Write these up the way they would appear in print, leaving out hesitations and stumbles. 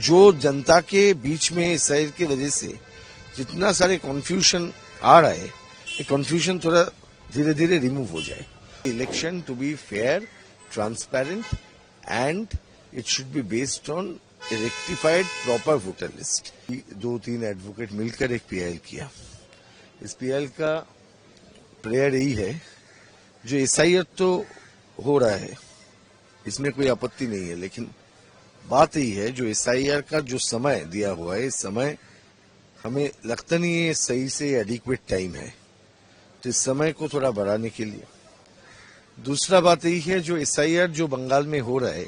जो जनता के बीच में इस शहर की वजह से जितना सारे कॉन्फ्यूजन आ रहा है, ये कॉन्फ्यूजन थोड़ा धीरे धीरे रिमूव हो जाए. Election to be fair, transparent and it should be based on rectified proper voter list. 2-3 advocate मिलकर एक पीआईएल किया. इस पीआईएल का प्रेयर यही है, जो एसआईआर तो हो रहा है, इसमें कोई आपत्ति नहीं है, लेकिन बात यही है जो एसआईआर का जो समय दिया हुआ है, इस समय हमें लगता नहीं है सही से एडिक्वेट टाइम है, तो इस समय को थोड़ा बढ़ाने के लिए. दूसरा बात यही है जो एसआईआर जो बंगाल में हो रहा है,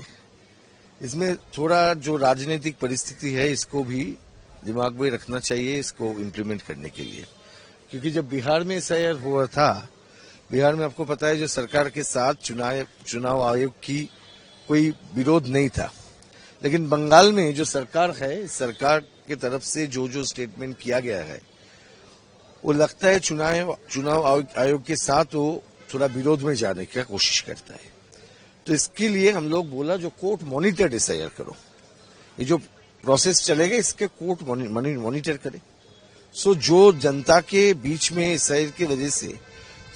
इसमें थोड़ा जो राजनीतिक परिस्थिति है इसको भी दिमाग में रखना चाहिए, इसको इम्प्लीमेंट करने के लिए. क्योंकि जब बिहार में एसआईआर हुआ था, बिहार में आपको पता है जो सरकार के साथ चुनाव आयोग की कोई विरोध नहीं था, लेकिन बंगाल में जो सरकार है, सरकार की तरफ से जो जो स्टेटमेंट किया गया है, वो लगता है चुनाव आयोग के साथ वो थोड़ा विरोध में जाने की कोशिश करता है. तो इसके लिए हम लोग बोला जो कोर्ट मॉनिटर्ड एसआईआर करो, ये जो प्रोसेस चलेगा इसके कोर्ट मॉनिटर करे. सो जो जनता के बीच में इस शहर की वजह से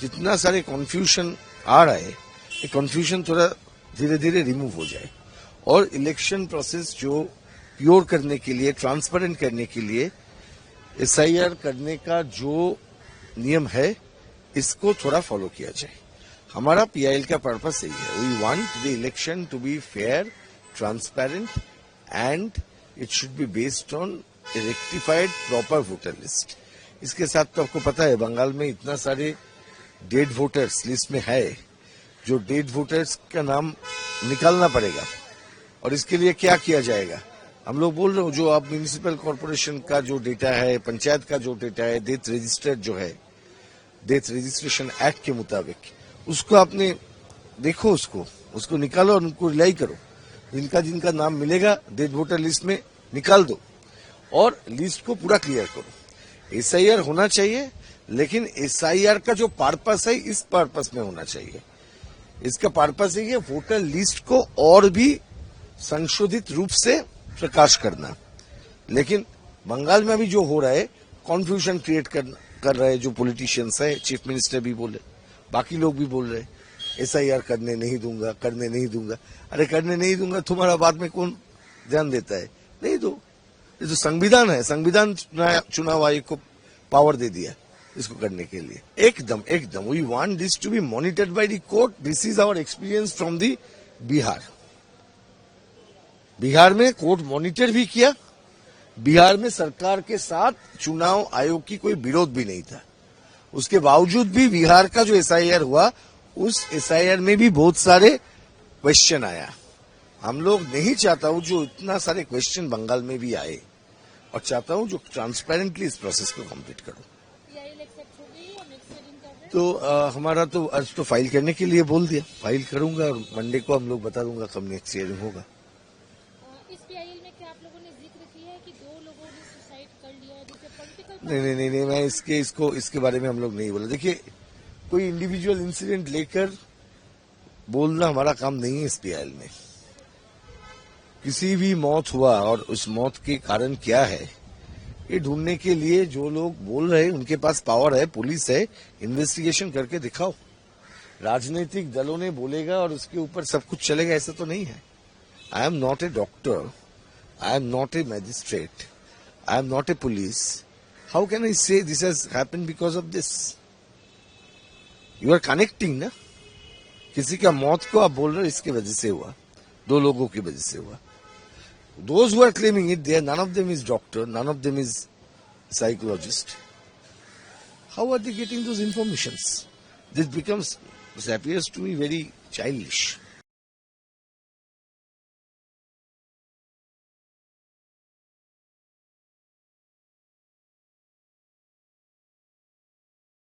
जितना सारे कॉन्फ्यूजन आ रहा है, ये कॉन्फ्यूजन थोड़ा धीरे धीरे रिमूव हो जाए और इलेक्शन प्रोसेस जो प्योर करने के लिए, ट्रांसपेरेंट करने के लिए एसआईआर करने का जो नियम है, इसको थोड़ा फॉलो किया जाए. हमारा पीआईएल का पर्पस यही है. We want the election to be fair, transparent and it should be based on rectified proper voter list. इसके साथ तो आपको पता है बंगाल में इतना सारे डेड वोटर्स लिस्ट में है, जो डेड वोटर्स का नाम निकालना पड़ेगा. और इसके लिए क्या किया जाएगा, हम लोग बोल रहे हो जो आप म्यूनिसिपल कॉर्पोरेशन का जो डेटा है, पंचायत का जो डेटा है, डेथ रजिस्टर्ड जो है, डेथ रजिस्ट्रेशन एक्ट के मुताबिक, उसको आपने देखो, उसको निकालो और उनको रिलाई करो. जिनका नाम मिलेगा डेड वोटर लिस्ट में निकाल दो और लिस्ट को पूरा क्लियर करो. एसआईआर होना चाहिए, लेकिन एसआईआर का जो पर्पस है इस पर्पस में होना चाहिए. इसका पर्पस है वोटर लिस्ट को और भी संशोधित रूप से प्रकाश करना. लेकिन बंगाल में अभी जो हो रहा है, कॉन्फ्यूजन क्रिएट कर रहे हैं जो पॉलिटिशियंस है, चीफ मिनिस्टर भी बोले, बाकी लोग भी बोल रहे हैं एसआईआर करने नहीं दूंगा. अरे करने नहीं दूंगा, तुम्हारा बाद में कौन ध्यान देता है? नहीं दो. ये जो संविधान है, संविधान चुनाव आयोग को पावर दे दिया इसको करने के लिए. एकदम we want this to be monitored by the court. This is our experience from the Bihar में कोर्ट मॉनिटर भी किया. बिहार में सरकार के साथ चुनाव आयोग की कोई विरोध भी नहीं था. उसके बावजूद भी बिहार का जो एसआईआर हुआ, उस एसआईआर में भी बहुत सारे क्वेश्चन आया. हम लोग नहीं चाहता हूं जो इतना सारे क्वेश्चन बंगाल में भी आए, और चाहता हूं जो ट्रांसपेरेंटली इस प्रोसेस को कंप्लीट करो. तो हमारा तो आज तो फाइल करने के लिए बोल दिया, फाइल करूंगा और मंडे को हम लोग बता दूंगा कब नेक्स्ट हियरिंग होगा. इस पीआईएल में क्या आप लोगों ने जिक्र किया है कि 2 लोगों ने सुसाइड कर लिया है, जिससे पॉलिटिकल नहीं, मैं इसके बारे में हम लोग नहीं बोला. देखिए, कोई इंडिविजुअल इंसिडेंट लेकर बोलना हमारा काम नहीं है. इस पीआईएल में किसी भी मौत हुआ और उस मौत के कारण क्या है, ये ढूंढने के लिए जो लोग बोल रहे हैं उनके पास पावर है, पुलिस है, इन्वेस्टिगेशन करके दिखाओ. राजनीतिक दलों ने बोलेगा और उसके ऊपर सब कुछ चलेगा, ऐसा तो नहीं है. I am not a doctor. I am not a magistrate. I am not a police. How can I say this has happened because of this? You are connecting, ना? किसी का मौत को आप बोल रहे हो इसकी वजह से हुआ, 2 लोगों की वजह से हुआ. Those who are claiming it, none of them is doctor, none of them is psychologist. How are they getting those informations? This appears to me very childish.